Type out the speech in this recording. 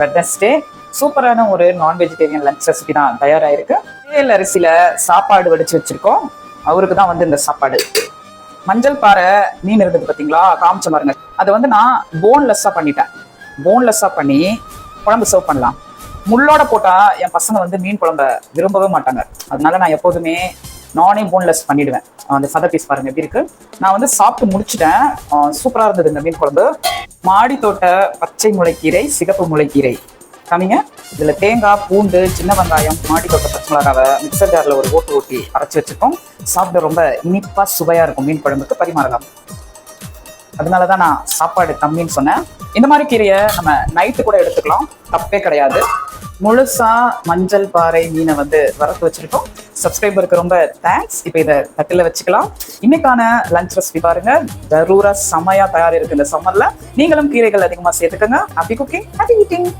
Wednesday சூப்பரான ஒரு நான் வெஜிடேரியன் லஞ்ச் ரெசிபி தான் தயாராயிருக்கு. தேல் அரிசியில சாப்பாடு வடிச்சு வச்சிருக்கோம். அவருக்கு தான் வந்து இந்த சாப்பாடு. மஞ்சள் பாறை மீன் இருந்தது பார்த்தீங்களா, காமிச்ச பாருங்க. அதை வந்து நான் போன்லெஸ்ஸாக பண்ணிட்டேன். போன்லெஸ்ஸாக பண்ணி குழம்பு சர்வ் பண்ணலாம். முள்ளோட போட்டா என் பசங்க வந்து மீன் குழம்ப விரும்பவே மாட்டாங்க. அதனால நான் எப்போதுமே நானே போன்லெஸ் பண்ணிடுவேன். அந்த சத பீஸ் பாருங்க எப்படி இருக்கு. நான் வந்து சாப்பிட்டு முடிச்சுட்டேன். சூப்பரா இருந்தது இந்த மீன் குழம்பு. மாடி தோட்ட பச்சை முளைக்கீரை, சிகப்பு முளைக்கீரை கம்மிங்க. இதுல தேங்காய், பூண்டு, சின்ன வெங்காயம், மாடி தோட்ட பச்சை மிளகாவை மிக்சர் ஜார்ல ஒரு ஓட்டு ஓட்டி அரைச்சி வச்சிருக்கோம். சாப்பிட ரொம்ப இனிப்பா சுவையா இருக்கும். மீன் குழம்புக்கு பரிமாறலாம். அதனாலதான் நான் சாப்பாடு கம்மின்னு சொன்னேன். இந்த மாதிரி கீரையை நம்ம நைட்டு கூட எடுத்துக்கலாம், தப்பே கிடையாது. முழுசா மஞ்சள் பாறை மீனை வந்து வறுத்து வச்சிருக்கோம். சப்ஸ்கிரைபருக்கு ரொம்ப தேங்க்ஸ். இப்போ இதை தட்டில் வச்சுக்கலாம். இன்னைக்கான லஞ்ச் ரெசிபி பாருங்க, ஜரூரா செமையா தயார் இருக்கு. இந்த சம்மர்ல நீங்களும் கீரைகள் அதிகமா சேர்த்துக்கோங்க. Happy cooking, happy eating.